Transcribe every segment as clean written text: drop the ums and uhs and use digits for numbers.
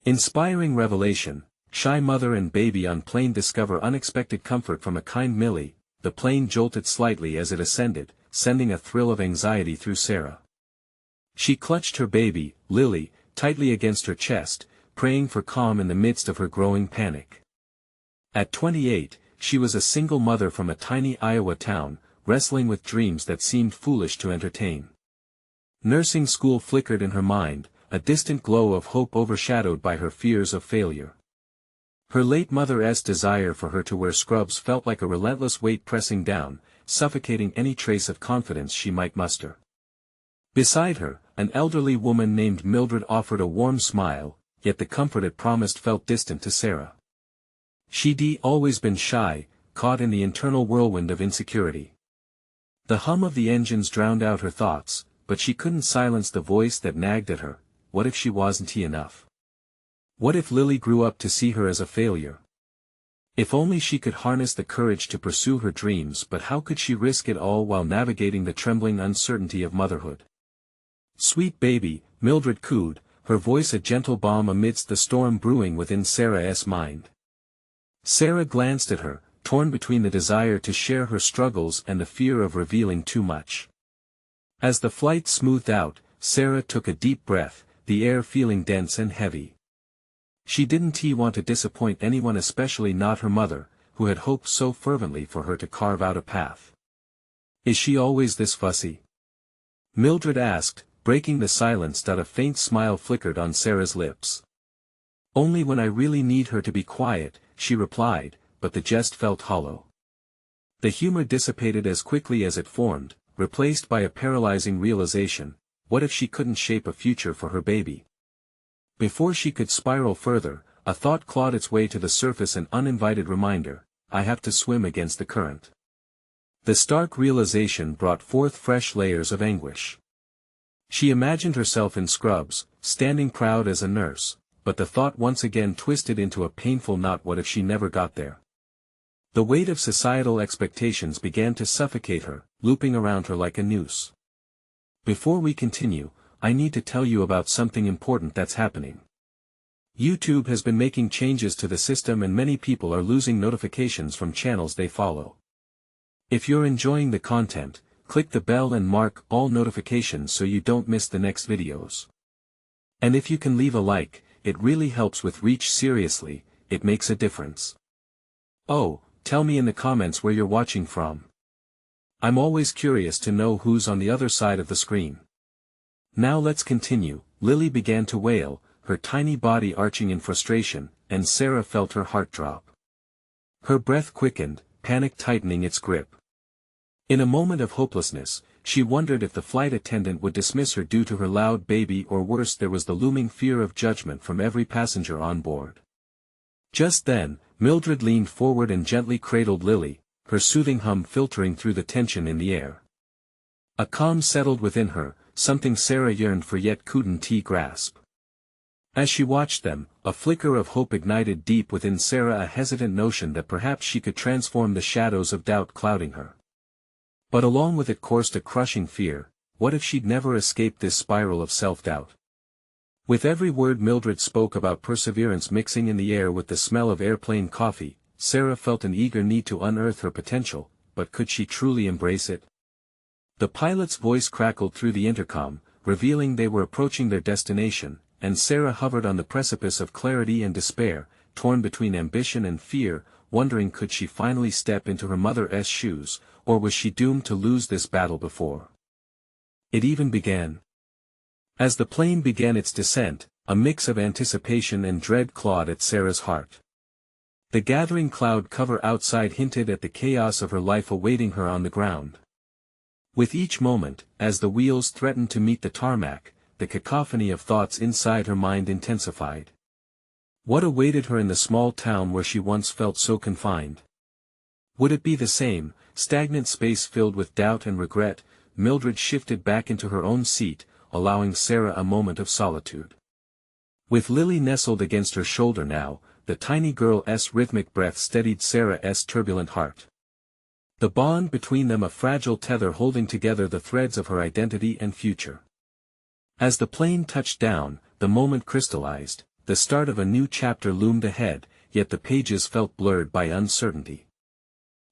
Inspiring revelation, shy mother and baby on plane discover unexpected comfort from a kind Milli. The plane jolted slightly as it ascended, sending a thrill of anxiety through Sarah. She clutched her baby, Lily, tightly against her chest, praying for calm in the midst of her growing panic. At 28, she was a single mother from a tiny Iowa town, wrestling with dreams that seemed foolish to entertain. Nursing school flickered in her mind, a distant glow of hope overshadowed by her fears of failure. Her late mother's desire for her to wear scrubs felt like a relentless weight pressing down, suffocating any trace of confidence she might muster. Beside her, an elderly woman named Mildred offered a warm smile, yet the comfort it promised felt distant to Sarah. She'd always been shy, caught in the internal whirlwind of insecurity. The hum of the engines drowned out her thoughts, but she couldn't silence the voice that nagged at her. What if she wasn't enough? What if Lily grew up to see her as a failure? If only she could harness the courage to pursue her dreams, but how could she risk it all while navigating the trembling uncertainty of motherhood? "Sweet baby," Mildred cooed, her voice a gentle balm amidst the storm brewing within Sarah's mind. Sarah glanced at her, torn between the desire to share her struggles and the fear of revealing too much. As the flight smoothed out, Sarah took a deep breath, the air feeling dense and heavy. She didn't want to disappoint anyone, especially not her mother, who had hoped so fervently for her to carve out a path. "Is she always this fussy?" Mildred asked, breaking the silence. A faint smile flickered on Sarah's lips. "Only when I really need her to be quiet," she replied, but the jest felt hollow. The humor dissipated as quickly as it formed, replaced by a paralyzing realization: what if she couldn't shape a future for her baby? Before she could spiral further, a thought clawed its way to the surface, an uninvited reminder: I have to swim against the current. The stark realization brought forth fresh layers of anguish. She imagined herself in scrubs, standing proud as a nurse, but the thought once again twisted into a painful knot: what if she never got there? The weight of societal expectations began to suffocate her, looping around her like a noose. Before we continue, I need to tell you about something important that's happening. YouTube has been making changes to the system and many people are losing notifications from channels they follow. If you're enjoying the content, click the bell and mark all notifications so you don't miss the next videos. And if you can leave a like, it really helps with reach. Seriously, it makes a difference. Oh, tell me in the comments where you're watching from. I'm always curious to know who's on the other side of the screen. Now let's continue. Lily began to wail, her tiny body arching in frustration, and Sarah felt her heart drop. Her breath quickened, panic tightening its grip. In a moment of hopelessness, she wondered if the flight attendant would dismiss her due to her loud baby, or worse, there was the looming fear of judgment from every passenger on board. Just then, Mildred leaned forward and gently cradled Lily, her soothing hum filtering through the tension in the air. A calm settled within her, something Sarah yearned for yet couldn't grasp. As she watched them, a flicker of hope ignited deep within Sarah, a hesitant notion that perhaps she could transform the shadows of doubt clouding her. But along with it coursed a crushing fear: what if she'd never escape this spiral of self-doubt? With every word Mildred spoke about perseverance mixing in the air with the smell of airplane coffee, Sarah felt an eager need to unearth her potential, but could she truly embrace it? The pilot's voice crackled through the intercom, revealing they were approaching their destination, and Sarah hovered on the precipice of clarity and despair, torn between ambition and fear, wondering could she finally step into her mother's shoes, or was she doomed to lose this battle before it even began? As the plane began its descent, a mix of anticipation and dread clawed at Sarah's heart. The gathering cloud cover outside hinted at the chaos of her life awaiting her on the ground. With each moment, as the wheels threatened to meet the tarmac, the cacophony of thoughts inside her mind intensified. What awaited her in the small town where she once felt so confined? Would it be the same, stagnant space filled with doubt and regret? Mildred shifted back into her own seat, allowing Sarah a moment of solitude. With Lily nestled against her shoulder now, the tiny girl's rhythmic breath steadied Sarah's turbulent heart. The bond between them a fragile tether holding together the threads of her identity and future. As the plane touched down, the moment crystallized, the start of a new chapter loomed ahead, yet the pages felt blurred by uncertainty.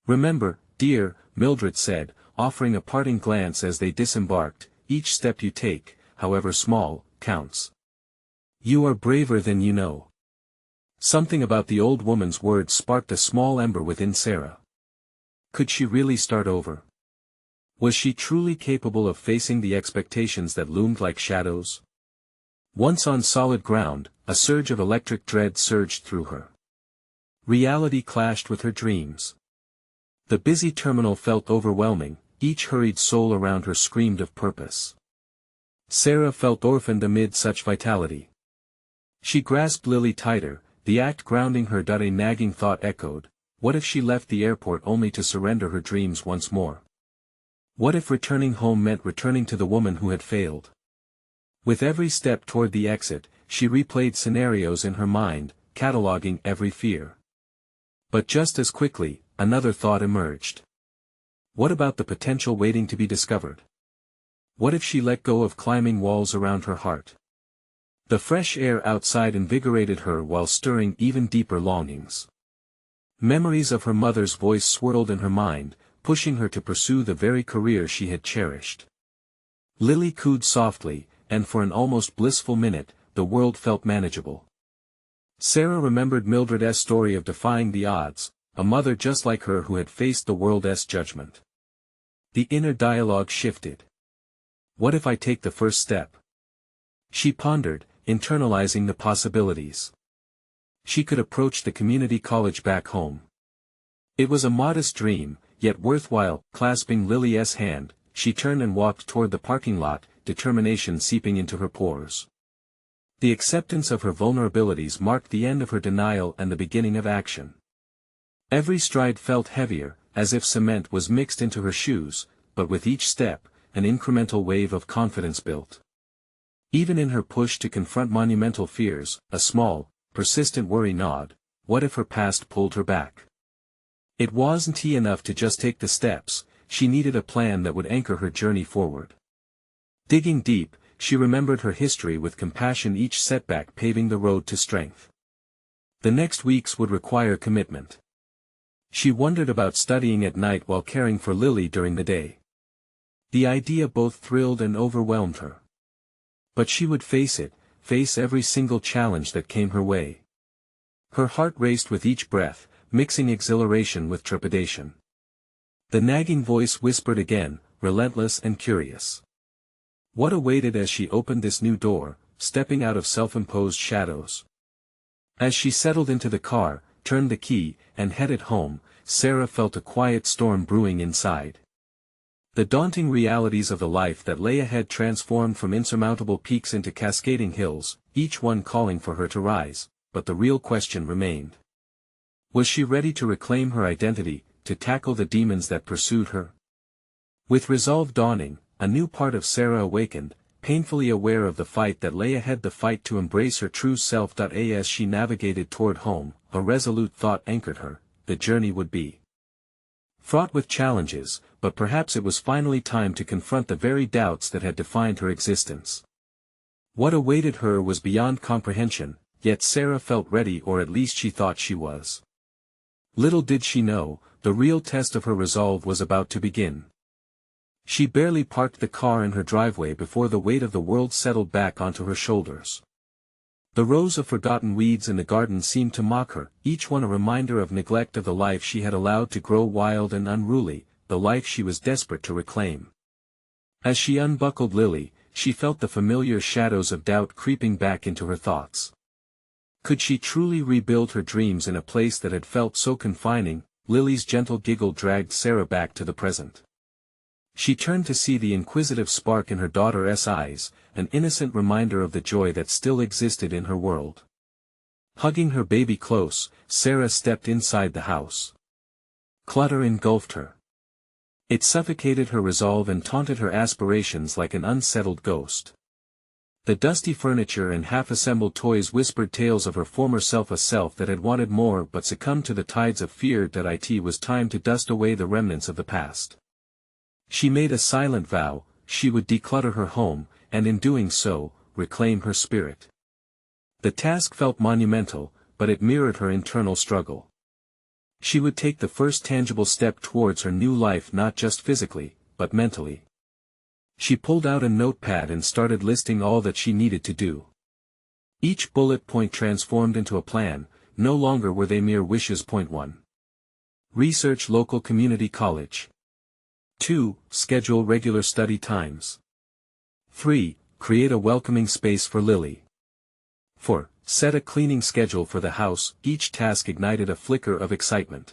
"Remember, dear," Mildred said, offering a parting glance as they disembarked, "each step you take, however small, counts. You are braver than you know." Something about the old woman's words sparked a small ember within Sarah. Could she really start over? Was she truly capable of facing the expectations that loomed like shadows? Once on solid ground, a surge of electric dread surged through her. Reality clashed with her dreams. The busy terminal felt overwhelming, each hurried soul around her screamed of purpose. Sarah felt orphaned amid such vitality. She grasped Lily tighter, the act grounding her. A nagging thought echoed, what if she left the airport only to surrender her dreams once more? What if returning home meant returning to the woman who had failed? With every step toward the exit, she replayed scenarios in her mind, cataloging every fear. But just as quickly, another thought emerged. What about the potential waiting to be discovered? What if she let go of climbing walls around her heart? The fresh air outside invigorated her while stirring even deeper longings. Memories of her mother's voice swirled in her mind, pushing her to pursue the very career she had cherished. Lily cooed softly, and for an almost blissful minute, the world felt manageable. Sarah remembered Mildred's story of defying the odds, a mother just like her who had faced the world's judgment. The inner dialogue shifted. What if I take the first step? She pondered, internalizing the possibilities. She could approach the community college back home. It was a modest dream, yet worthwhile. Clasping Lily's hand, she turned and walked toward the parking lot, determination seeping into her pores. The acceptance of her vulnerabilities marked the end of her denial and the beginning of action. Every stride felt heavier, as if cement was mixed into her shoes, but with each step, an incremental wave of confidence built. Even in her push to confront monumental fears, a small, persistent worry gnawed. What if her past pulled her back? It wasn't enough to just take the steps, she needed a plan that would anchor her journey forward. Digging deep, she remembered her history with compassion, each setback paving the road to strength. The next weeks would require commitment. She wondered about studying at night while caring for Lily during the day. The idea both thrilled and overwhelmed her. But she would face every single challenge that came her way. Her heart raced with each breath, mixing exhilaration with trepidation. The nagging voice whispered again, relentless and curious. What awaited as she opened this new door, stepping out of self-imposed shadows? As she settled into the car, turned the key, and headed home, Sarah felt a quiet storm brewing inside. The daunting realities of the life that lay ahead transformed from insurmountable peaks into cascading hills, each one calling for her to rise, but the real question remained. Was she ready to reclaim her identity, to tackle the demons that pursued her? With resolve dawning, a new part of Sarah awakened, painfully aware of the fight that lay ahead, the fight to embrace her true self. As she navigated toward home, a resolute thought anchored her: the journey would be fraught with challenges, but perhaps it was finally time to confront the very doubts that had defined her existence. What awaited her was beyond comprehension, yet Sarah felt ready, or at least she thought she was. Little did she know, the real test of her resolve was about to begin. She barely parked the car in her driveway before the weight of the world settled back onto her shoulders. The rows of forgotten weeds in the garden seemed to mock her, each one a reminder of neglect, of the life she had allowed to grow wild and unruly, the life she was desperate to reclaim. As she unbuckled Lily, she felt the familiar shadows of doubt creeping back into her thoughts. Could she truly rebuild her dreams in a place that had felt so confining? Lily's gentle giggle dragged Sarah back to the present. She turned to see the inquisitive spark in her daughter's eyes, an innocent reminder of the joy that still existed in her world. Hugging her baby close, Sarah stepped inside the house. Clutter engulfed her. It suffocated her resolve and taunted her aspirations like an unsettled ghost. The dusty furniture and half-assembled toys whispered tales of her former self, a self that had wanted more but succumbed to the tides of fear. It was time to dust away the remnants of the past. She made a silent vow: she would declutter her home, and in doing so, reclaim her spirit. The task felt monumental, but it mirrored her internal struggle. She would take the first tangible step towards her new life, not just physically, but mentally. She pulled out a notepad and started listing all that she needed to do. Each bullet point transformed into a plan. No longer were they mere wishes. Point 1. Research local community college. 2. Schedule regular study times. 3. Create a welcoming space for Lily. 4. Set a cleaning schedule for the house. Each task ignited a flicker of excitement.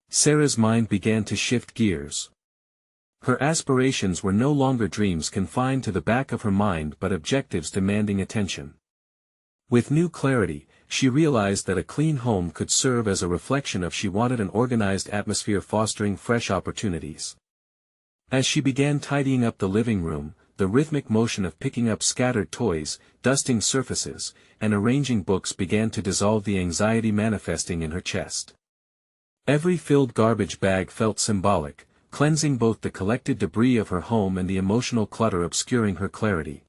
Sarah's mind began to shift gears. Her aspirations were no longer dreams confined to the back of her mind but objectives demanding attention. With new clarity, she realized that a clean home could serve as a reflection of she wanted an organized atmosphere fostering fresh opportunities. As she began tidying up the living room, the rhythmic motion of picking up scattered toys, dusting surfaces, and arranging books began to dissolve the anxiety manifesting in her chest. Every filled garbage bag felt symbolic, cleansing both the collected debris of her home and the emotional clutter obscuring her clarity.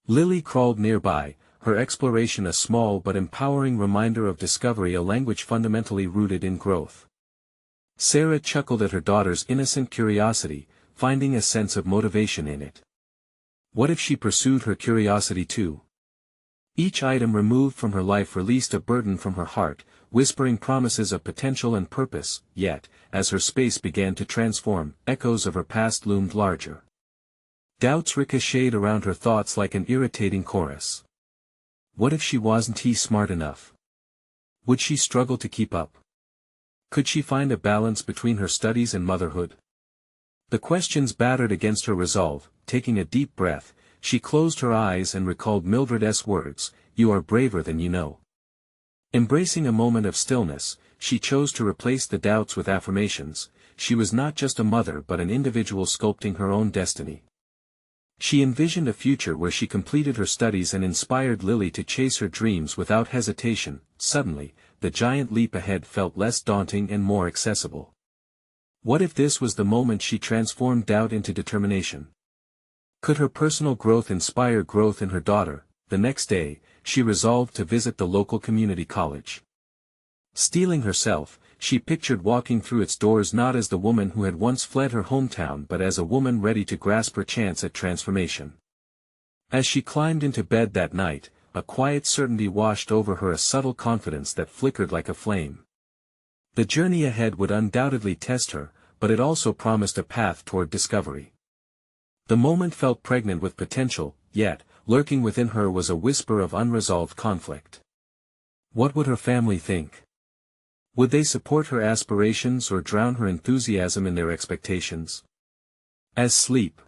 Lily crawled nearby, her exploration a small but empowering reminder of discovery, a language fundamentally rooted in growth. Sarah chuckled at her daughter's innocent curiosity, finding a sense of motivation in it. What if she pursued her curiosity too? Each item removed from her life released a burden from her heart, whispering promises of potential and purpose, yet, as her space began to transform, echoes of her past loomed larger. Doubts ricocheted around her thoughts like an irritating chorus. What if she wasn't smart enough? Would she struggle to keep up? Could she find a balance between her studies and motherhood? The questions battered against her resolve. Taking a deep breath, she closed her eyes and recalled Mildred's words, "You are braver than you know." Embracing a moment of stillness, she chose to replace the doubts with affirmations. She was not just a mother but an individual sculpting her own destiny. She envisioned a future where she completed her studies and inspired Lily to chase her dreams without hesitation. Suddenly, the giant leap ahead felt less daunting and more accessible. What if this was the moment she transformed doubt into determination? Could her personal growth inspire growth in her daughter? The next day, she resolved to visit the local community college. Steeling herself, she pictured walking through its doors not as the woman who had once fled her hometown but as a woman ready to grasp her chance at transformation. As she climbed into bed that night, a quiet certainty washed over her, a subtle confidence that flickered like a flame. The journey ahead would undoubtedly test her, but it also promised a path toward discovery. The moment felt pregnant with potential, yet, lurking within her was a whisper of unresolved conflict. What would her family think? Would they support her aspirations or drown her enthusiasm in their expectations? As sleep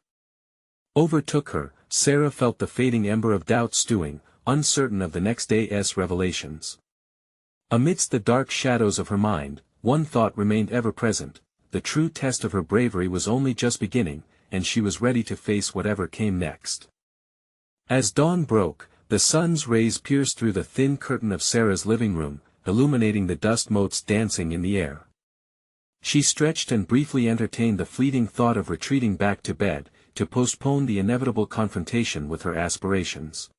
overtook her, Sarah felt the fading ember of doubt stewing, uncertain of the next day's revelations. Amidst the dark shadows of her mind, one thought remained ever present: the true test of her bravery was only just beginning, and she was ready to face whatever came next. As dawn broke, the sun's rays pierced through the thin curtain of Sarah's living room, illuminating the dust motes dancing in the air. She stretched and briefly entertained the fleeting thought of retreating back to bed, to postpone the inevitable confrontation with her aspirations.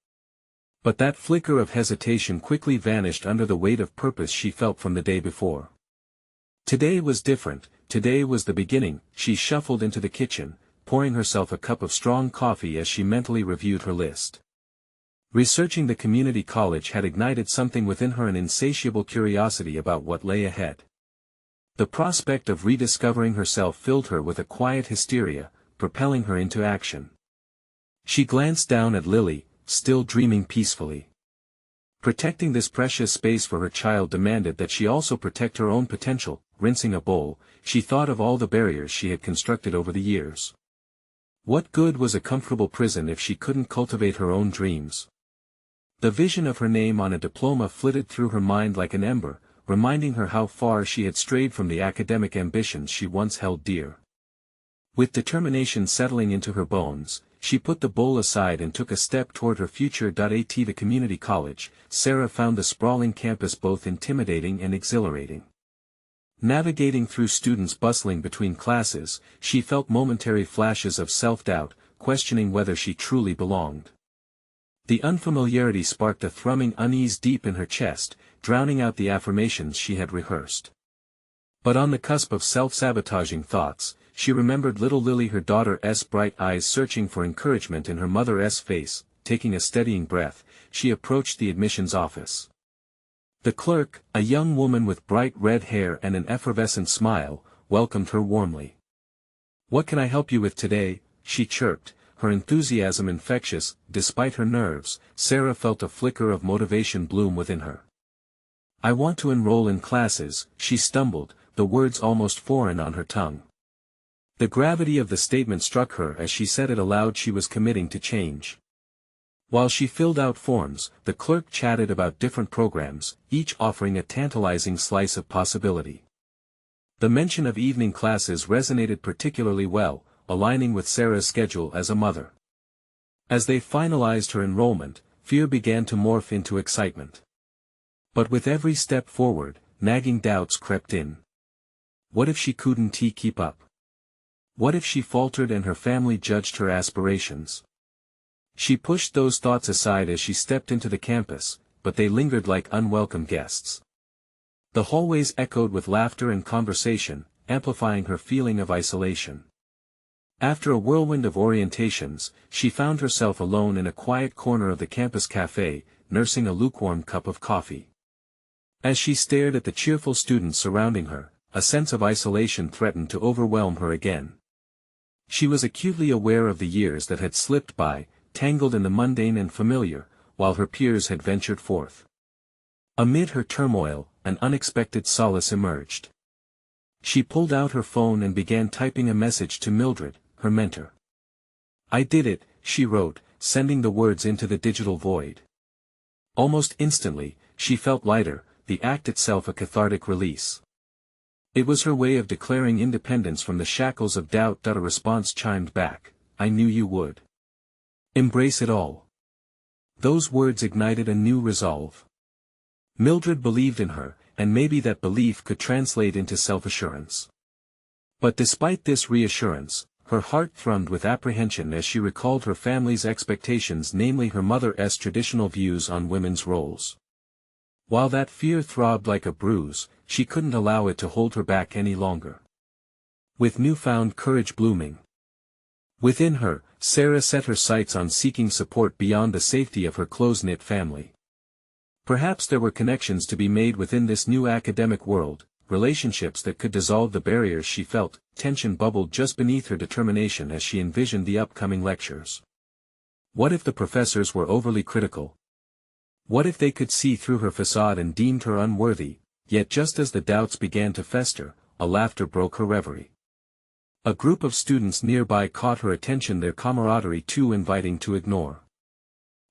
But that flicker of hesitation quickly vanished under the weight of purpose she felt from the day before. Today was different, today was the beginning. She shuffled into the kitchen, pouring herself a cup of strong coffee as she mentally reviewed her list. Researching the community college had ignited something within her, an insatiable curiosity about what lay ahead. The prospect of rediscovering herself filled her with a quiet hysteria, propelling her into action. She glanced down at Lily, still dreaming peacefully. Protecting this precious space for her child demanded that she also protect her own potential. Rinsing a bowl, she thought of all the barriers she had constructed over the years. What good was a comfortable prison if she couldn't cultivate her own dreams? The vision of her name on a diploma flitted through her mind like an ember, reminding her how far she had strayed from the academic ambitions she once held dear. With determination settling into her bones, she put the bowl aside and took a step toward her future. At the community college, Sarah found the sprawling campus both intimidating and exhilarating. Navigating through students bustling between classes, she felt momentary flashes of self-doubt, questioning whether she truly belonged. The unfamiliarity sparked a thrumming unease deep in her chest, drowning out the affirmations she had rehearsed. But on the cusp of self-sabotaging thoughts, she remembered little Lily, her daughter's bright eyes searching for encouragement in her mother's face. Taking a steadying breath, she approached the admissions office. The clerk, a young woman with bright red hair and an effervescent smile, welcomed her warmly. "What can I help you with today?" she chirped, her enthusiasm infectious. Despite her nerves, Sarah felt a flicker of motivation bloom within her. "I want to enroll in classes," she stumbled, the words almost foreign on her tongue. The gravity of the statement struck her as she said it aloud. She was committing to change. While she filled out forms, the clerk chatted about different programs, each offering a tantalizing slice of possibility. The mention of evening classes resonated particularly well, aligning with Sarah's schedule as a mother. As they finalized her enrollment, fear began to morph into excitement. But with every step forward, nagging doubts crept in. What if she couldn't keep up? What if she faltered and her family judged her aspirations? She pushed those thoughts aside as she stepped into the campus, but they lingered like unwelcome guests. The hallways echoed with laughter and conversation, amplifying her feeling of isolation. After a whirlwind of orientations, she found herself alone in a quiet corner of the campus cafe, nursing a lukewarm cup of coffee. As she stared at the cheerful students surrounding her, a sense of isolation threatened to overwhelm her again. She was acutely aware of the years that had slipped by, tangled in the mundane and familiar, while her peers had ventured forth. Amid her turmoil, an unexpected solace emerged. She pulled out her phone and began typing a message to Mildred, her mentor. "I did it," she wrote, sending the words into the digital void. Almost instantly, she felt lighter, the act itself a cathartic release. It was her way of declaring independence from the shackles of doubt. A response chimed back, "I knew you would. Embrace it all." Those words ignited a new resolve. Mildred believed in her, and maybe that belief could translate into self-assurance. But despite this reassurance, her heart thrummed with apprehension as she recalled her family's expectations, namely her mother's traditional views on women's roles. While that fear throbbed like a bruise, she couldn't allow it to hold her back any longer. With newfound courage blooming within her, Sarah set her sights on seeking support beyond the safety of her close-knit family. Perhaps there were connections to be made within this new academic world, relationships that could dissolve the barriers she felt. Tension bubbled just beneath her determination as she envisioned the upcoming lectures. What if the professors were overly critical? What if they could see through her facade and deemed her unworthy? Yet just as the doubts began to fester, a laughter broke her reverie. A group of students nearby caught her attention, their camaraderie too inviting to ignore.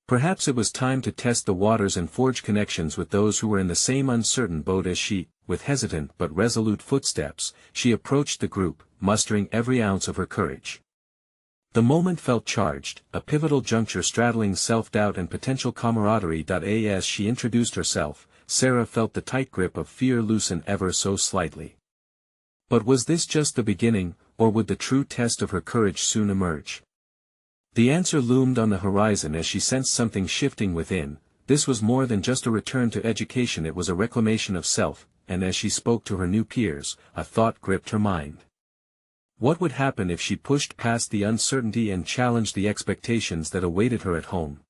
Perhaps it was time to test the waters and forge connections with those who were in the same uncertain boat as she. With hesitant but resolute footsteps, she approached the group, mustering every ounce of her courage. The moment felt charged, a pivotal juncture straddling self-doubt and potential camaraderie. As she introduced herself, Sarah felt the tight grip of fear loosen ever so slightly. But was this just the beginning, or would the true test of her courage soon emerge? The answer loomed on the horizon as she sensed something shifting within. This was more than just a return to education, it was a reclamation of self, and as she spoke to her new peers, a thought gripped her mind. What would happen if she pushed past the uncertainty and challenged the expectations that awaited her at home?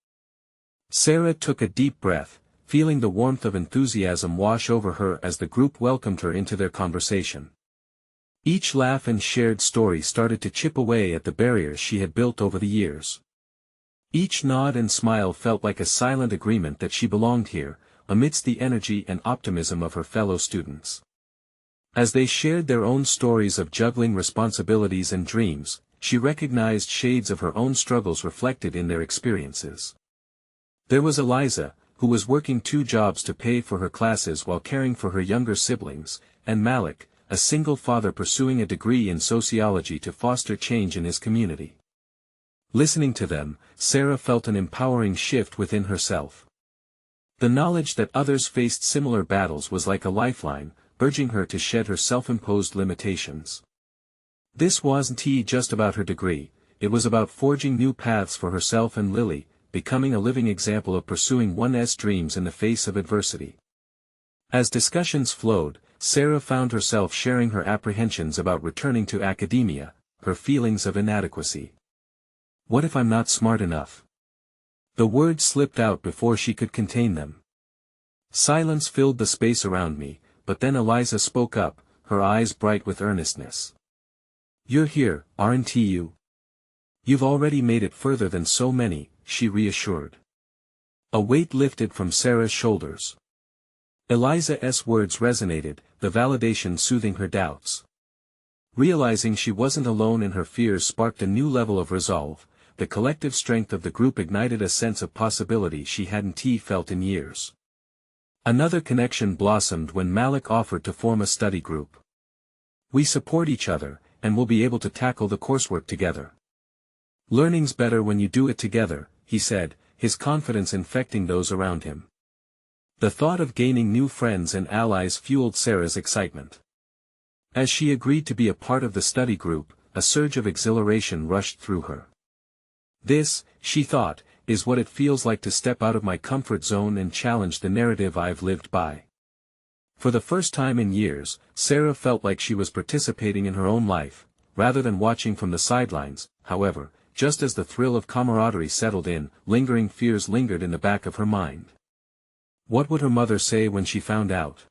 Sarah took a deep breath, feeling the warmth of enthusiasm wash over her as the group welcomed her into their conversation. Each laugh and shared story started to chip away at the barriers she had built over the years. Each nod and smile felt like a silent agreement that she belonged here, amidst the energy and optimism of her fellow students. As they shared their own stories of juggling responsibilities and dreams, she recognized shades of her own struggles reflected in their experiences. There was Eliza, who was working 2 jobs to pay for her classes while caring for her younger siblings, and Malik, a single father pursuing a degree in sociology to foster change in his community. Listening to them, Sarah felt an empowering shift within herself. The knowledge that others faced similar battles was like a lifeline, urging her to shed her self-imposed limitations. This wasn't just about her degree, it was about forging new paths for herself and Lily. becoming a living example of pursuing one's dreams in the face of adversity. As discussions flowed, Sarah found herself sharing her apprehensions about returning to academia, her feelings of inadequacy. What if I'm not smart enough? The words slipped out before she could contain them. Silence filled the space around me, but then Eliza spoke up, her eyes bright with earnestness. You're here, aren't you? You've already made it further than so many, she reassured. A weight lifted from Sarah's shoulders. Eliza's words resonated, the validation soothing her doubts. Realizing she wasn't alone in her fears sparked a new level of resolve. The collective strength of the group ignited a sense of possibility she hadn't felt in years. Another connection blossomed when Malik offered to form a study group. We support each other, and we'll be able to tackle the coursework together. Learning's better when you do it together, he said, his confidence infecting those around him. The thought of gaining new friends and allies fueled Sarah's excitement. As she agreed to be a part of the study group, a surge of exhilaration rushed through her. This, she thought, is what it feels like to step out of my comfort zone and challenge the narrative I've lived by. For the first time in years, Sarah felt like she was participating in her own life, rather than watching from the sidelines. However, just as the thrill of camaraderie settled in, lingering fears lingered in the back of her mind. What would her mother say when she found out?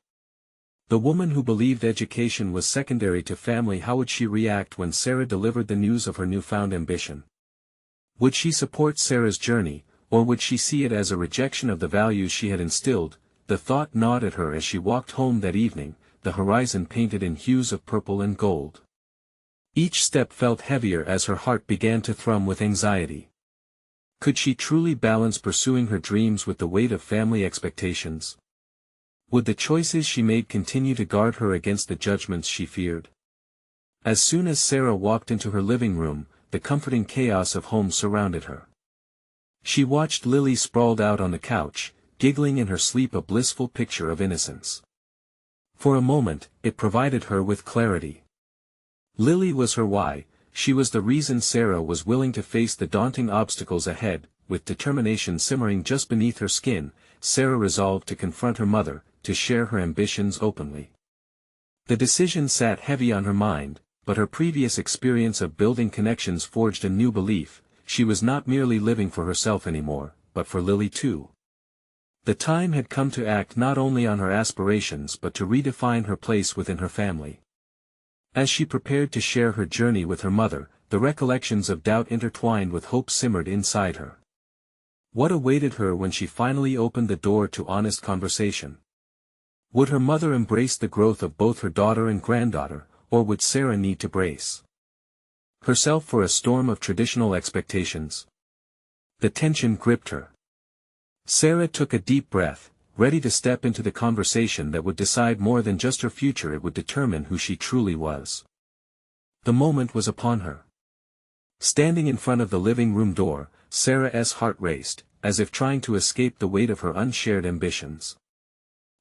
The woman who believed education was secondary to family, how would she react when Sarah delivered the news of her newfound ambition? Would she support Sarah's journey, or would she see it as a rejection of the values she had instilled? The thought gnawed at her as she walked home that evening, the horizon painted in hues of purple and gold. Each step felt heavier as her heart began to thrum with anxiety. Could she truly balance pursuing her dreams with the weight of family expectations? Would the choices she made continue to guard her against the judgments she feared? As soon as Sarah walked into her living room, the comforting chaos of home surrounded her. She watched Lily sprawled out on the couch, giggling in her sleep, a blissful picture of innocence. For a moment, it provided her with clarity. Lily was her why, she was the reason Sarah was willing to face the daunting obstacles ahead. With determination simmering just beneath her skin, Sarah resolved to confront her mother, to share her ambitions openly. The decision sat heavy on her mind, but her previous experience of building connections forged a new belief: she was not merely living for herself anymore, but for Lily too. The time had come to act not only on her aspirations but to redefine her place within her family. As she prepared to share her journey with her mother, the recollections of doubt intertwined with hope simmered inside her. What awaited her when she finally opened the door to honest conversation? Would her mother embrace the growth of both her daughter and granddaughter, or would Sarah need to brace herself for a storm of traditional expectations? The tension gripped her. Sarah took a deep breath, ready to step into the conversation that would decide more than just her future, it would determine who she truly was. The moment was upon her. Standing in front of the living room door, Sarah's heart raced, as if trying to escape the weight of her unshared ambitions.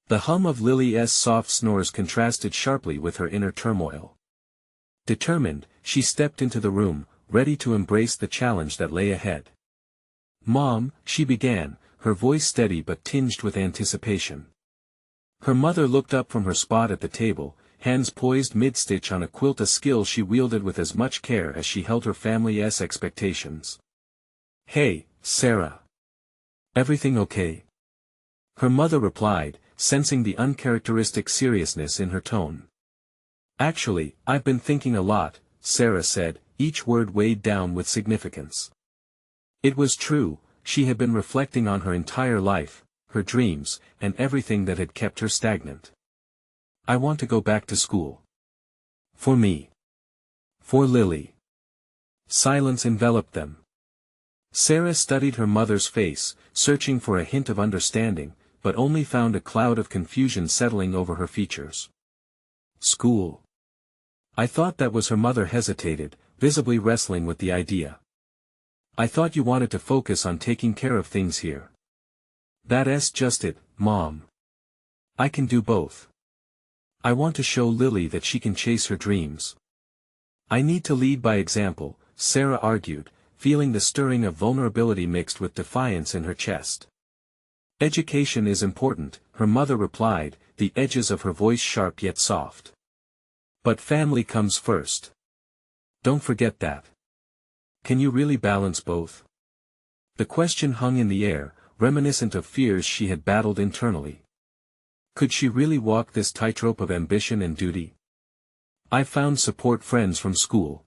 The hum of Lily's soft snores contrasted sharply with her inner turmoil. Determined, she stepped into the room, ready to embrace the challenge that lay ahead. "Mom," she began, her voice steady but tinged with anticipation. Her mother looked up from her spot at the table, hands poised mid-stitch on a quilt, a skill she wielded with as much care as she held her family's expectations. "Hey, Sarah. Everything okay?" her mother replied, sensing the uncharacteristic seriousness in her tone. "Actually, I've been thinking a lot," Sarah said, each word weighed down with significance. It was true, she had been reflecting on her entire life, her dreams, and everything that had kept her stagnant. "I want to go back to school. For me. For Lily." Silence enveloped them. Sarah studied her mother's face, searching for a hint of understanding, but only found a cloud of confusion settling over her features. "School? I thought that was," her mother hesitated, visibly wrestling with the idea. "I thought you wanted to focus on taking care of things here." "That's just it, Mom. I can do both. I want to show Lily that she can chase her dreams. I need to lead by example," Sarah argued, feeling the stirring of vulnerability mixed with defiance in her chest. "Education is important," her mother replied, the edges of her voice sharp yet soft. "But family comes first. Don't forget that. Can you really balance both?" The question hung in the air, reminiscent of fears she had battled internally. Could she really walk this tightrope of ambition and duty? "I found support friends from school."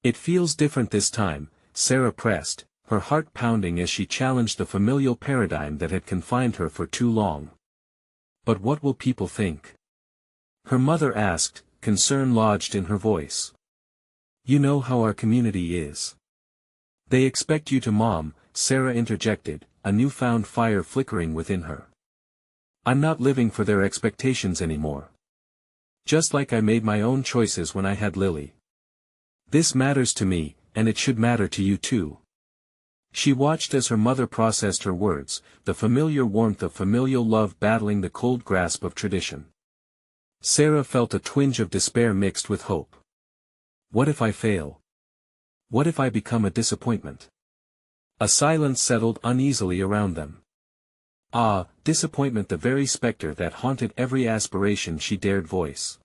"It feels different this time," Sarah pressed, her heart pounding as she challenged the familial paradigm that had confined her for too long. "But what will people think?" her mother asked, concern lodged in her voice. "You know how our community is." "They expect you to mom," Sarah interjected, a newfound fire flickering within her. "I'm not living for their expectations anymore. Just like I made my own choices when I had Lily. This matters to me, and it should matter to you too." She watched as her mother processed her words, the familiar warmth of familial love battling the cold grasp of tradition. Sarah felt a twinge of despair mixed with hope. What if I fail? What if I become a disappointment? A silence settled uneasily around them. Ah, disappointment, the very specter that haunted every aspiration she dared voice.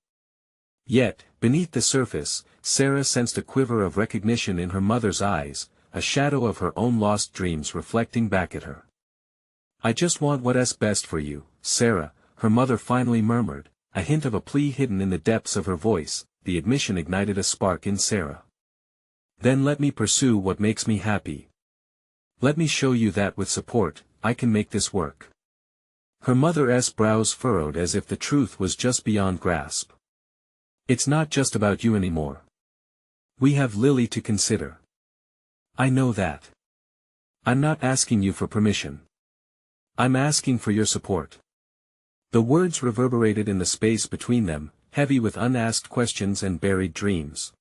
Yet, beneath the surface, Sarah sensed a quiver of recognition in her mother's eyes, a shadow of her own lost dreams reflecting back at her. "I just want what's best for you, Sarah," her mother finally murmured, a hint of a plea hidden in the depths of her voice. The admission ignited a spark in Sarah. "Then let me pursue what makes me happy. Let me show you that with support, I can make this work." Her mother's brows furrowed as if the truth was just beyond grasp. "It's not just about you anymore. We have Lily to consider." "I know that. I'm not asking you for permission. I'm asking for your support." The words reverberated in the space between them, heavy with unasked questions and buried dreams.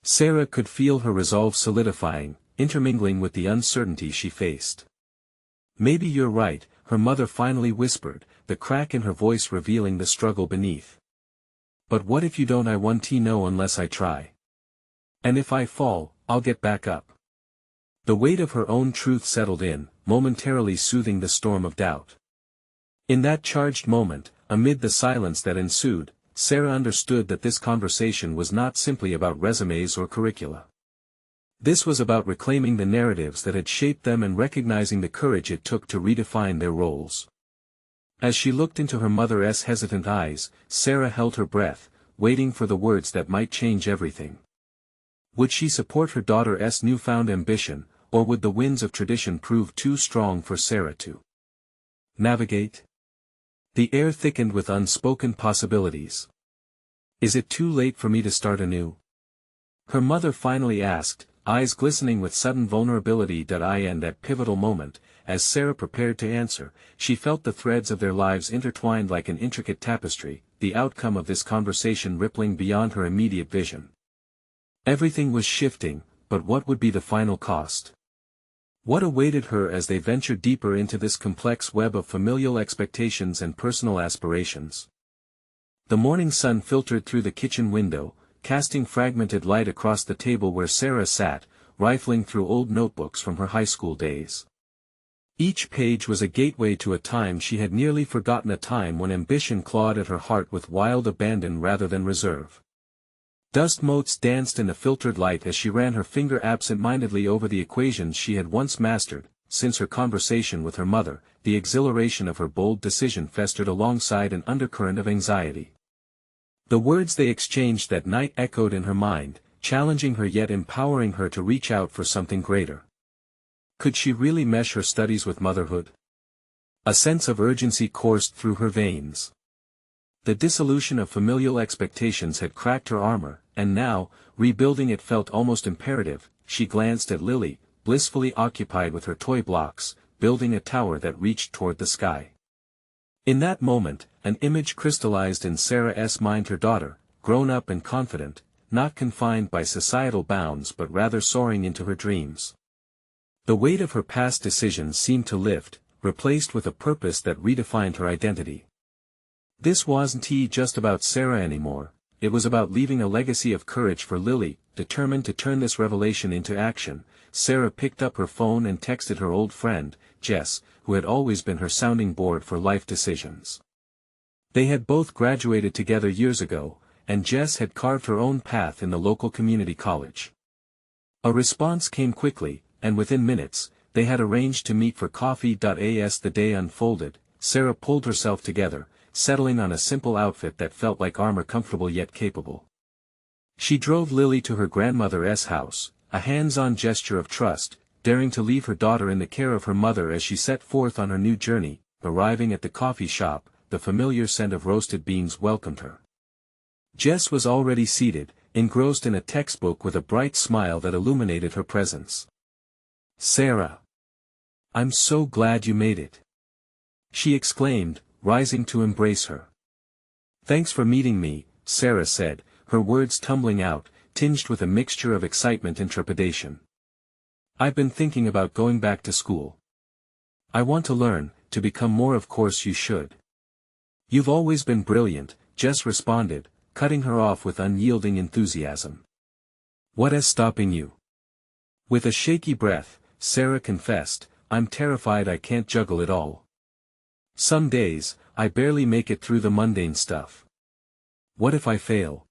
Sarah could feel her resolve solidifying, intermingling with the uncertainty she faced. "Maybe you're right," her mother finally whispered, the crack in her voice revealing the struggle beneath. "But what if you don't? I won't know unless I try. And if I fall, I'll get back up." The weight of her own truth settled in, momentarily soothing the storm of doubt. In that charged moment, amid the silence that ensued, Sarah understood that this conversation was not simply about resumes or curricula. This was about reclaiming the narratives that had shaped them and recognizing the courage it took to redefine their roles. As she looked into her mother's hesitant eyes, Sarah held her breath, waiting for the words that might change everything. Would she support her daughter's newfound ambition, or would the winds of tradition prove too strong for Sarah to navigate? The air thickened with unspoken possibilities. "Is it too late for me to start anew?" her mother finally asked, eyes glistening with sudden vulnerability. In that pivotal moment, as Sarah prepared to answer, she felt the threads of their lives intertwined like an intricate tapestry, the outcome of this conversation rippling beyond her immediate vision. Everything was shifting, but what would be the final cost? What awaited her as they ventured deeper into this complex web of familial expectations and personal aspirations? The morning sun filtered through the kitchen window, casting fragmented light across the table where Sarah sat, rifling through old notebooks from her high school days. Each page was a gateway to a time she had nearly forgotten, a time when ambition clawed at her heart with wild abandon rather than reserve. Dust motes danced in the filtered light as she ran her finger absent-mindedly over the equations she had once mastered. Since her conversation with her mother, the exhilaration of her bold decision festered alongside an undercurrent of anxiety. The words they exchanged that night echoed in her mind, challenging her yet empowering her to reach out for something greater. Could she really mesh her studies with motherhood? A sense of urgency coursed through her veins. The dissolution of familial expectations had cracked her armor, and now, rebuilding it felt almost imperative. She glanced at Lily, blissfully occupied with her toy blocks, building a tower that reached toward the sky. In that moment, an image crystallized in Sarah's mind, her daughter, grown up and confident, not confined by societal bounds but rather soaring into her dreams. The weight of her past decisions seemed to lift, replaced with a purpose that redefined her identity. This wasn't just about Sarah anymore, it was about leaving a legacy of courage for Lily. Determined to turn this revelation into action, Sarah picked up her phone and texted her old friend, Jess, who had always been her sounding board for life decisions. They had both graduated together years ago, and Jess had carved her own path in the local community college. A response came quickly, and within minutes, they had arranged to meet for coffee. As the day unfolded, Sarah pulled herself together, settling on a simple outfit that felt like armor, comfortable yet capable. She drove Lily to her grandmother's house, a hands-on gesture of trust, daring to leave her daughter in the care of her mother as she set forth on her new journey. Arriving at the coffee shop, the familiar scent of roasted beans welcomed her. Jess was already seated, engrossed in a textbook with a bright smile that illuminated her presence. "Sarah! I'm so glad you made it!" she exclaimed, rising to embrace her. "Thanks for meeting me," Sarah said, her words tumbling out, tinged with a mixture of excitement and trepidation. "I've been thinking about going back to school. I want to learn, to become more. Of course you should. You've always been brilliant," Jess responded, cutting her off with unyielding enthusiasm. "What is stopping you?" With a shaky breath, Sarah confessed, "I'm terrified I can't juggle it all. Some days, I barely make it through the mundane stuff. What if I fail?"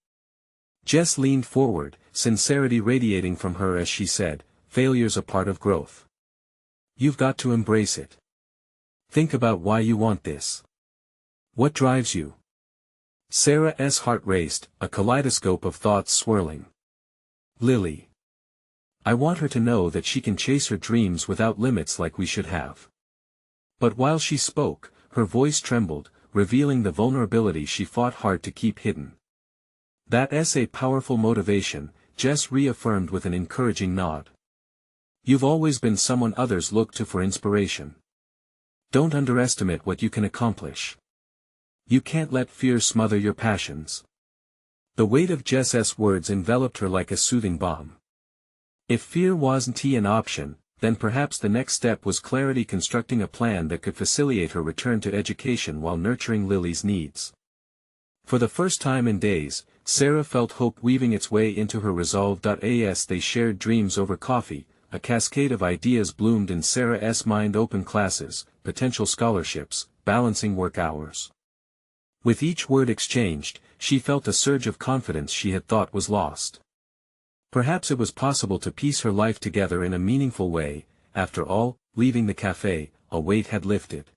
Jess leaned forward, sincerity radiating from her as she said, "Failure's a part of growth. You've got to embrace it. Think about why you want this. What drives you?" Sarah's heart raced, a kaleidoscope of thoughts swirling. "Lily. I want her to know that she can chase her dreams without limits like we should have." But while she spoke, her voice trembled, revealing the vulnerability she fought hard to keep hidden. "That's a powerful motivation," Jess reaffirmed with an encouraging nod. "You've always been someone others look to for inspiration. Don't underestimate what you can accomplish. You can't let fear smother your passions." The weight of Jess's words enveloped her like a soothing balm. If fear wasn't an option, then perhaps the next step was clarity, constructing a plan that could facilitate her return to education while nurturing Lily's needs. For the first time in days, Sarah felt hope weaving its way into her resolve. As they shared dreams over coffee, a cascade of ideas bloomed in Sarah's mind: open classes, potential scholarships, balancing work hours. With each word exchanged, she felt a surge of confidence she had thought was lost. Perhaps it was possible to piece her life together in a meaningful way. After all, leaving the cafe, a weight had lifted.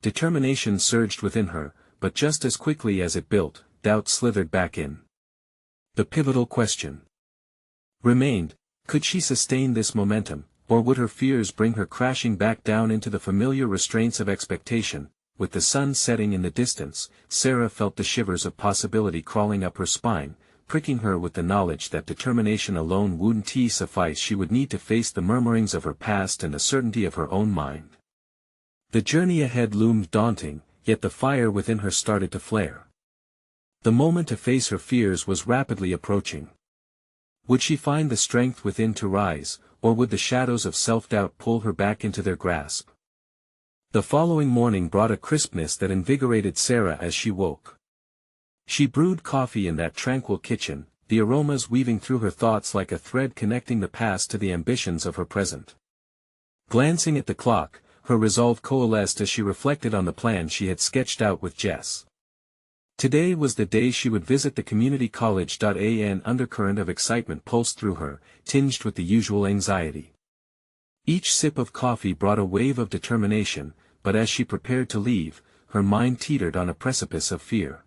Determination surged within her, but just as quickly as it built, doubt slithered back in. The pivotal question remained: could she sustain this momentum, or would her fears bring her crashing back down into the familiar restraints of expectation? With the sun setting in the distance, Sarah felt the shivers of possibility crawling up her spine, pricking her with the knowledge that determination alone wouldn't suffice. She would need to face the murmurings of her past and the certainty of her own mind. The journey ahead loomed daunting, yet the fire within her started to flare. The moment to face her fears was rapidly approaching. Would she find the strength within to rise, or would the shadows of self-doubt pull her back into their grasp? The following morning brought a crispness that invigorated Sarah as she woke. She brewed coffee in that tranquil kitchen, the aromas weaving through her thoughts like a thread connecting the past to the ambitions of her present. Glancing at the clock, her resolve coalesced as she reflected on the plan she had sketched out with Jess. Today was the day she would visit the community college. An undercurrent of excitement pulsed through her, tinged with the usual anxiety. Each sip of coffee brought a wave of determination, but as she prepared to leave, her mind teetered on a precipice of fear.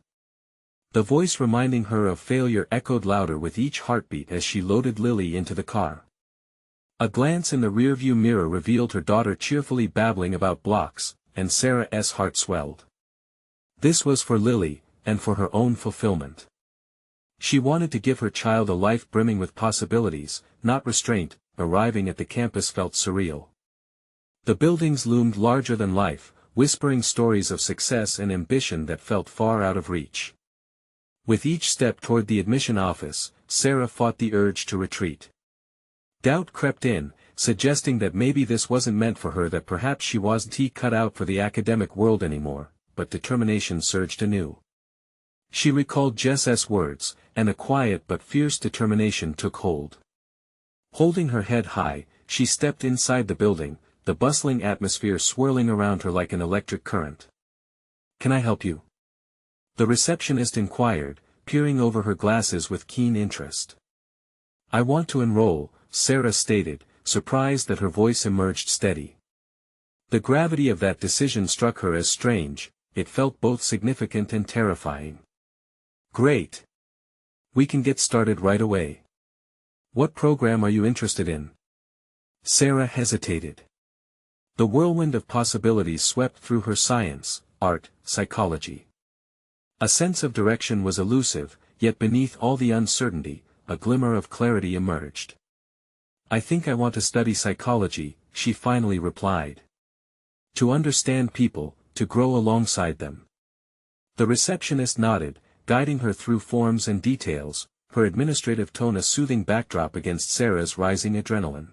The voice reminding her of failure echoed louder with each heartbeat as she loaded Lily into the car. A glance in the rearview mirror revealed her daughter cheerfully babbling about blocks, and Sarah's heart swelled. This was for Lily, and for her own fulfillment. She wanted to give her child a life brimming with possibilities, not restraint. Arriving at the campus felt surreal. The buildings loomed larger than life, whispering stories of success and ambition that felt far out of reach. With each step toward the admission office, Sarah fought the urge to retreat. Doubt crept in, suggesting that maybe this wasn't meant for her, that perhaps she wasn't cut out for the academic world anymore, but determination surged anew. She recalled Jess's words, and a quiet but fierce determination took hold. Holding her head high, she stepped inside the building, the bustling atmosphere swirling around her like an electric current. "Can I help you?" the receptionist inquired, peering over her glasses with keen interest. "I want to enroll," Sarah stated, surprised that her voice emerged steady. The gravity of that decision struck her as strange, it felt both significant and terrifying. "Great. We can get started right away. What program are you interested in?" Sarah hesitated. The whirlwind of possibilities swept through her: science, art, psychology. A sense of direction was elusive, yet beneath all the uncertainty, a glimmer of clarity emerged. "I think I want to study psychology," she finally replied. "To understand people, to grow alongside them." The receptionist nodded, guiding her through forms and details, her administrative tone a soothing backdrop against Sarah's rising adrenaline.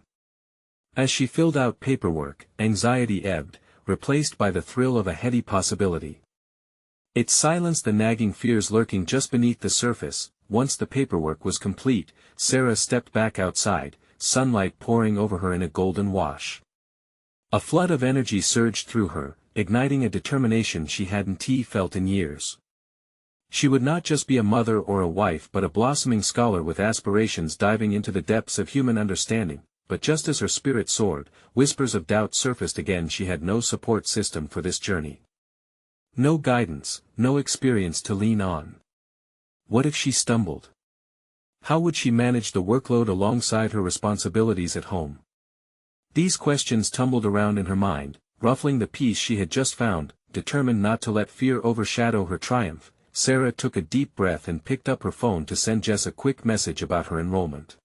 As she filled out paperwork, anxiety ebbed, replaced by the thrill of a heady possibility. It silenced the nagging fears lurking just beneath the surface. Once the paperwork was complete, Sarah stepped back outside, sunlight pouring over her in a golden wash. A flood of energy surged through her, igniting a determination she hadn't felt in years. She would not just be a mother or a wife but a blossoming scholar with aspirations diving into the depths of human understanding. But just as her spirit soared, whispers of doubt surfaced again. She had no support system for this journey. No guidance, no experience to lean on. What if she stumbled? How would she manage the workload alongside her responsibilities at home? These questions tumbled around in her mind, ruffling the peace she had just found. Determined not to let fear overshadow her triumph, Sarah took a deep breath and picked up her phone to send Jess a quick message about her enrollment.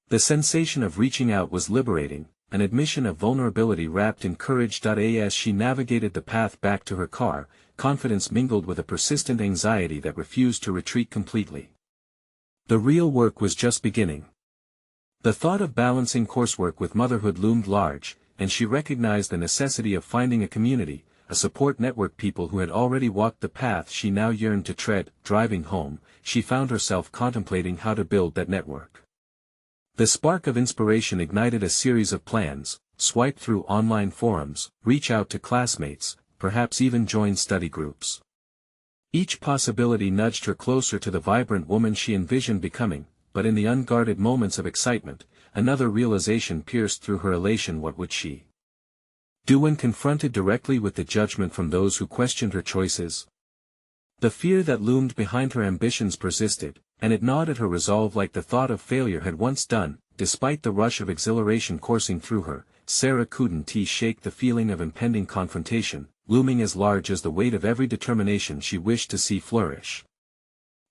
The sensation of reaching out was liberating, an admission of vulnerability wrapped in courage. As she navigated the path back to her car, confidence mingled with a persistent anxiety that refused to retreat completely. The real work was just beginning. The thought of balancing coursework with motherhood loomed large, and she recognized the necessity of finding a community, a support network, people who had already walked the path she now yearned to tread. Driving home, she found herself contemplating how to build that network. The spark of inspiration ignited a series of plans: swipe through online forums, reach out to classmates, perhaps even join study groups. Each possibility nudged her closer to the vibrant woman she envisioned becoming, but in the unguarded moments of excitement, another realization pierced through her elation. What would she do when confronted directly with the judgment from those who questioned her choices? The fear that loomed behind her ambitions persisted, and it gnawed at her resolve like the thought of failure had once done. Despite the rush of exhilaration coursing through her, Sarah couldn't shake the feeling of impending confrontation, looming as large as the weight of every determination she wished to see flourish.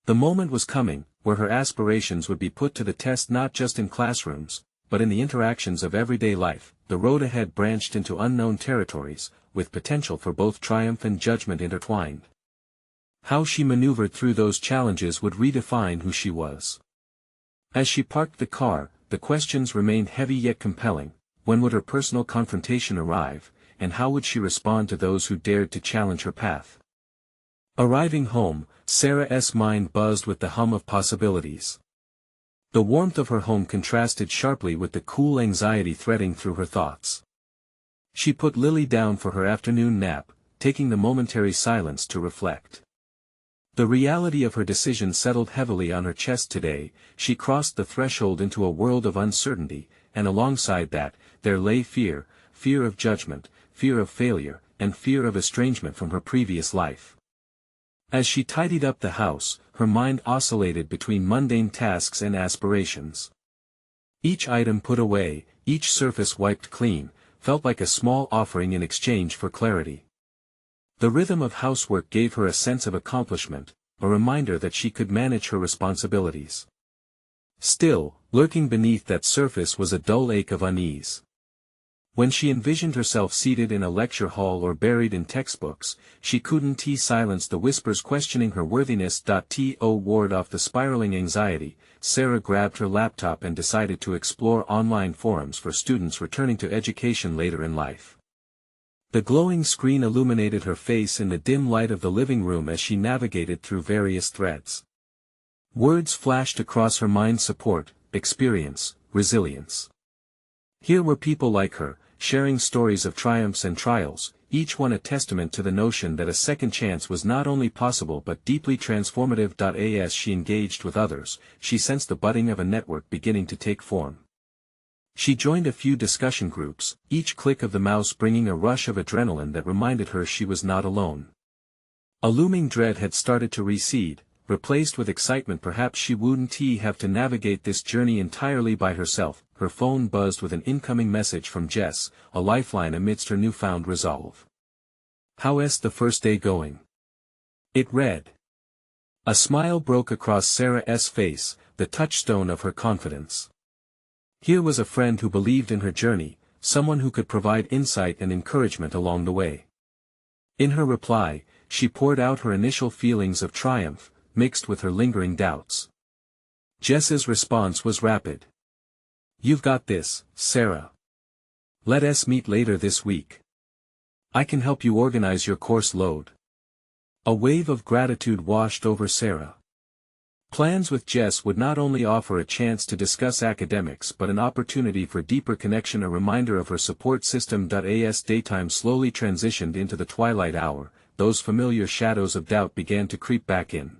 The moment was coming, where her aspirations would be put to the test, not just in classrooms, but in the interactions of everyday life. The road ahead branched into unknown territories, with potential for both triumph and judgment intertwined. How she maneuvered through those challenges would redefine who she was. As she parked the car, the questions remained heavy yet compelling. When would her personal confrontation arrive, and how would she respond to those who dared to challenge her path? Arriving home, Sarah's mind buzzed with the hum of possibilities. The warmth of her home contrasted sharply with the cool anxiety threading through her thoughts. She put Lily down for her afternoon nap, taking the momentary silence to reflect. The reality of her decision settled heavily on her chest. Today, she crossed the threshold into a world of uncertainty, and alongside that, there lay fear: fear of judgment, fear of failure, and fear of estrangement from her previous life. As she tidied up the house, her mind oscillated between mundane tasks and aspirations. Each item put away, each surface wiped clean, felt like a small offering in exchange for clarity. The rhythm of housework gave her a sense of accomplishment, a reminder that she could manage her responsibilities. Still, lurking beneath that surface was a dull ache of unease. When she envisioned herself seated in a lecture hall or buried in textbooks, she couldn't silence the whispers questioning her worthiness. To ward off the spiraling anxiety, Sarah grabbed her laptop and decided to explore online forums for students returning to education later in life. The glowing screen illuminated her face in the dim light of the living room as she navigated through various threads. Words flashed across her mind: support, experience, resilience. Here were people like her, sharing stories of triumphs and trials, each one a testament to the notion that a second chance was not only possible but deeply transformative. As she engaged with others, she sensed the budding of a network beginning to take form. She joined a few discussion groups, each click of the mouse bringing a rush of adrenaline that reminded her she was not alone. A looming dread had started to recede, replaced with excitement. Perhaps she wouldn't have to navigate this journey entirely by herself. Her phone buzzed with an incoming message from Jess, a lifeline amidst her newfound resolve. "How's the first day going?" it read. A smile broke across Sarah's face, the touchstone of her confidence. Here was a friend who believed in her journey, someone who could provide insight and encouragement along the way. In her reply, she poured out her initial feelings of triumph, mixed with her lingering doubts. Jess's response was rapid. "You've got this, Sarah. Let us meet later this week. I can help you organize your course load." A wave of gratitude washed over Sarah. Plans with Jess would not only offer a chance to discuss academics but an opportunity for deeper connection, a reminder of her support system. As daytime slowly transitioned into the twilight hour, those familiar shadows of doubt began to creep back in.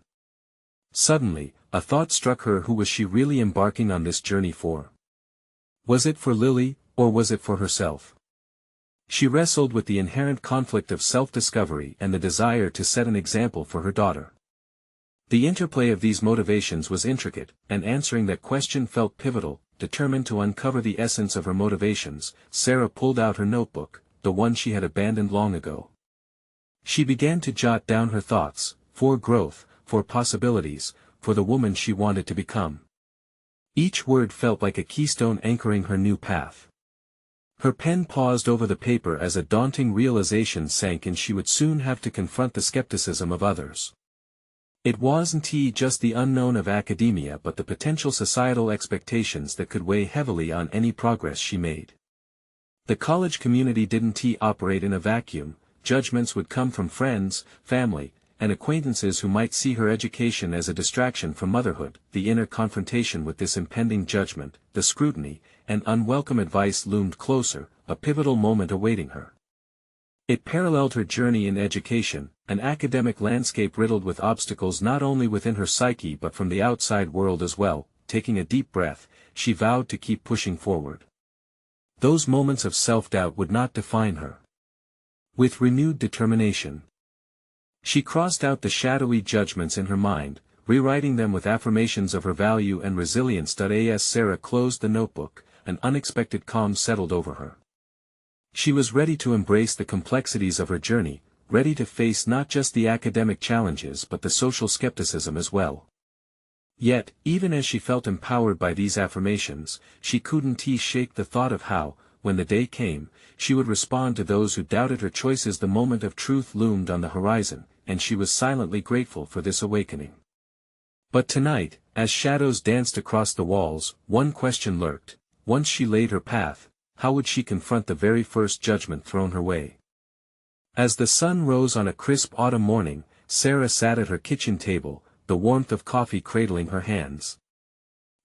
Suddenly, a thought struck her: who was she really embarking on this journey for? Was it for Lily, or was it for herself? She wrestled with the inherent conflict of self-discovery and the desire to set an example for her daughter. The interplay of these motivations was intricate, and answering that question felt pivotal. Determined to uncover the essence of her motivations, Sarah pulled out her notebook, the one she had abandoned long ago. She began to jot down her thoughts: for growth, for possibilities, for the woman she wanted to become. Each word felt like a keystone anchoring her new path. Her pen paused over the paper as a daunting realization sank in: she would soon have to confront the skepticism of others. It wasn't just the unknown of academia but the potential societal expectations that could weigh heavily on any progress she made. The college community didn't operate in a vacuum. Judgments would come from friends, family, and acquaintances who might see her education as a distraction from motherhood. The inner confrontation with this impending judgment, the scrutiny, and unwelcome advice loomed closer, a pivotal moment awaiting her. It paralleled her journey in education, an academic landscape riddled with obstacles not only within her psyche but from the outside world as well. Taking a deep breath, she vowed to keep pushing forward. Those moments of self-doubt would not define her. With renewed determination, she crossed out the shadowy judgments in her mind, rewriting them with affirmations of her value and resilience. As Sarah closed the notebook, an unexpected calm settled over her. She was ready to embrace the complexities of her journey, ready to face not just the academic challenges but the social skepticism as well. Yet, even as she felt empowered by these affirmations, she couldn't shake the thought of how, when the day came, she would respond to those who doubted her choices. The moment of truth loomed on the horizon, and she was silently grateful for this awakening. But tonight, as shadows danced across the walls, one question lurked: once she laid her path, how would she confront the very first judgment thrown her way? As the sun rose on a crisp autumn morning, Sarah sat at her kitchen table, the warmth of coffee cradling her hands.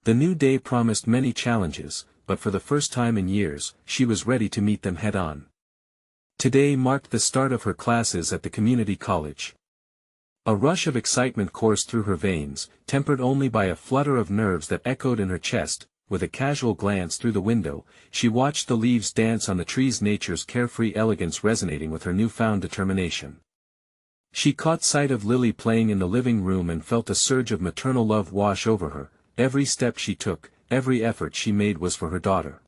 The new day promised many challenges, but for the first time in years, she was ready to meet them head-on. Today marked the start of her classes at the community college. A rush of excitement coursed through her veins, tempered only by a flutter of nerves that echoed in her chest. With a casual glance through the window, she watched the leaves dance on the trees, nature's carefree elegance resonating with her newfound determination. She caught sight of Lily playing in the living room and felt a surge of maternal love wash over her. Every step she took, every effort she made was for her daughter.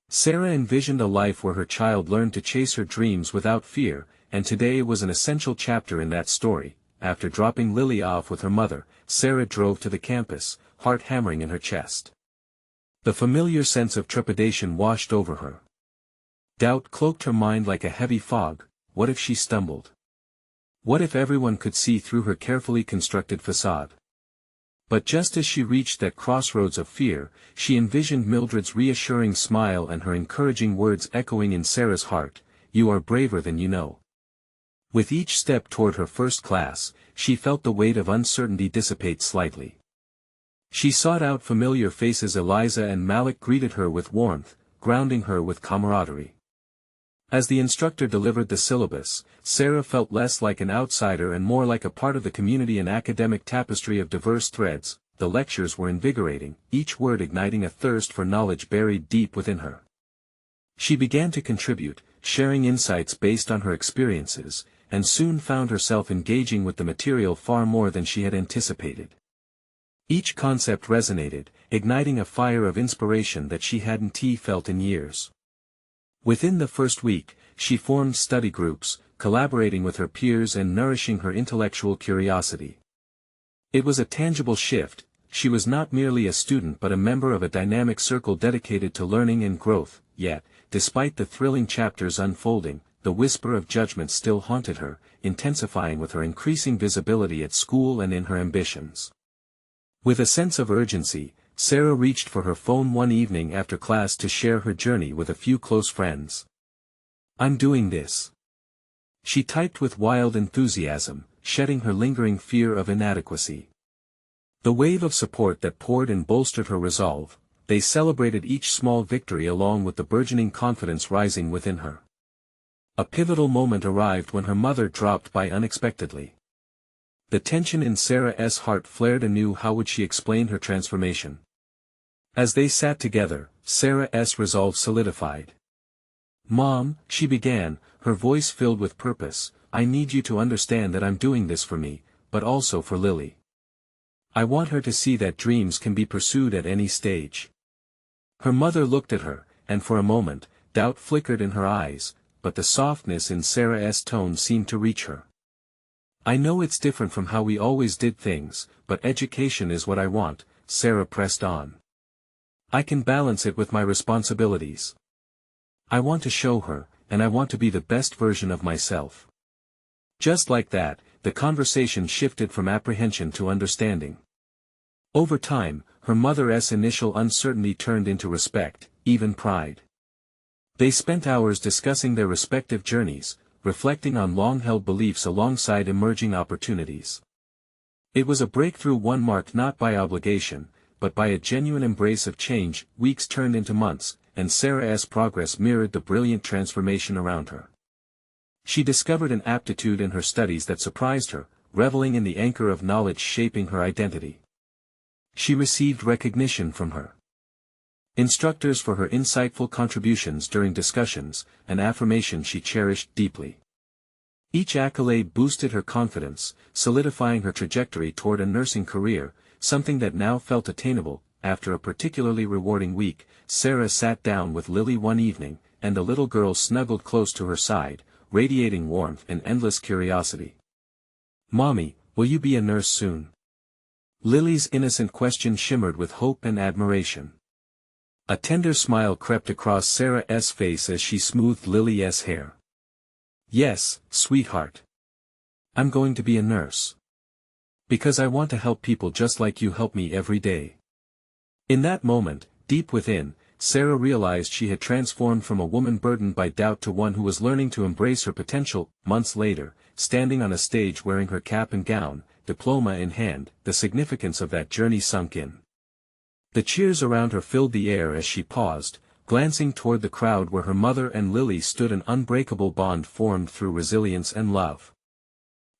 Sarah envisioned a life where her child learned to chase her dreams without fear, and today was an essential chapter in that story. After dropping Lily off with her mother, Sarah drove to the campus, heart hammering in her chest. The familiar sense of trepidation washed over her. Doubt cloaked her mind like a heavy fog. What if she stumbled? What if everyone could see through her carefully constructed facade? But just as she reached that crossroads of fear, she envisioned Mildred's reassuring smile and her encouraging words echoing in Sarah's heart: you are braver than you know. With each step toward her first class, she felt the weight of uncertainty dissipate slightly. She sought out familiar faces. Eliza and Malik greeted her with warmth, grounding her with camaraderie. As the instructor delivered the syllabus, Sarah felt less like an outsider and more like a part of the community, an academic tapestry of diverse threads. The lectures were invigorating, each word igniting a thirst for knowledge buried deep within her. She began to contribute, sharing insights based on her experiences, and soon found herself engaging with the material far more than she had anticipated. Each concept resonated, igniting a fire of inspiration that she hadn't felt in years. Within the first week, she formed study groups, collaborating with her peers and nourishing her intellectual curiosity. It was a tangible shift. She was not merely a student but a member of a dynamic circle dedicated to learning and growth, yet, despite the thrilling chapters unfolding, the whisper of judgment still haunted her, intensifying with her increasing visibility at school and in her ambitions. With a sense of urgency, Sarah reached for her phone one evening after class to share her journey with a few close friends. "I'm doing this," she typed with wild enthusiasm, shedding her lingering fear of inadequacy. The wave of support that poured in bolstered her resolve. They celebrated each small victory along with the burgeoning confidence rising within her. A pivotal moment arrived when her mother dropped by unexpectedly. The tension in Sarah's heart flared anew. How would she explain her transformation? As they sat together, Sarah's resolve solidified. "Mom," she began, her voice filled with purpose, "I need you to understand that I'm doing this for me, but also for Lily. I want her to see that dreams can be pursued at any stage." Her mother looked at her, and for a moment, doubt flickered in her eyes, but the softness in Sarah's tone seemed to reach her. "I know it's different from how we always did things, but education is what I want," Sarah pressed on. "I can balance it with my responsibilities. I want to show her, and I want to be the best version of myself." Just like that, the conversation shifted from apprehension to understanding. Over time, her mother's initial uncertainty turned into respect, even pride. They spent hours discussing their respective journeys, reflecting on long-held beliefs alongside emerging opportunities. It was a breakthrough, one marked not by obligation, but by a genuine embrace of change. Weeks turned into months, and Sarah's progress mirrored the brilliant transformation around her. She discovered an aptitude in her studies that surprised her, reveling in the anchor of knowledge shaping her identity. She received recognition from her instructors for her insightful contributions during discussions, an affirmation she cherished deeply. Each accolade boosted her confidence, solidifying her trajectory toward a nursing career, something that now felt attainable. After a particularly rewarding week, Sarah sat down with Lily one evening, and the little girl snuggled close to her side, radiating warmth and endless curiosity. "Mommy, will you be a nurse soon?" Lily's innocent question shimmered with hope and admiration. A tender smile crept across Sarah's face as she smoothed Lily's hair. "Yes, sweetheart. I'm going to be a nurse. Because I want to help people just like you help me every day." In that moment, deep within, Sarah realized she had transformed from a woman burdened by doubt to one who was learning to embrace her potential. Months later, standing on a stage wearing her cap and gown, diploma in hand, the significance of that journey sunk in. The cheers around her filled the air as she paused, glancing toward the crowd where her mother and Lily stood. An unbreakable bond formed through resilience and love.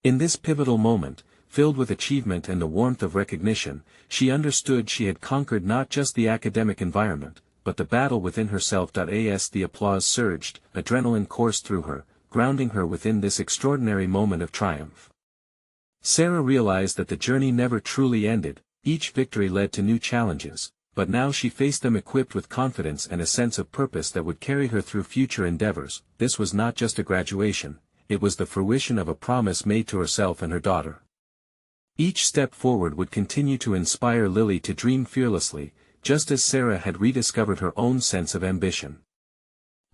In this pivotal moment, filled with achievement and the warmth of recognition, she understood she had conquered not just the academic environment, but the battle within herself. As the applause surged, adrenaline coursed through her, grounding her within this extraordinary moment of triumph. Sarah realized that the journey never truly ended. Each victory led to new challenges, but now she faced them equipped with confidence and a sense of purpose that would carry her through future endeavors. This was not just a graduation, it was the fruition of a promise made to herself and her daughter. Each step forward would continue to inspire Lily to dream fearlessly, just as Sarah had rediscovered her own sense of ambition.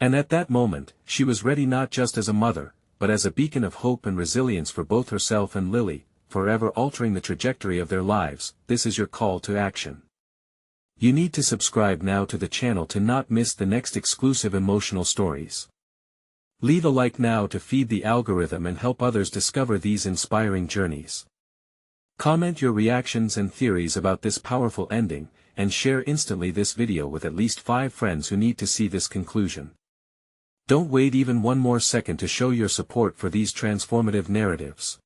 And at that moment, she was ready not just as a mother, but as a beacon of hope and resilience for both herself and Lily, forever altering the trajectory of their lives. This is your call to action. You need to subscribe now to the channel to not miss the next exclusive emotional stories. Leave a like now to feed the algorithm and help others discover these inspiring journeys. Comment your reactions and theories about this powerful ending, and share instantly this video with at least 5 friends who need to see this conclusion. Don't wait even one more second to show your support for these transformative narratives.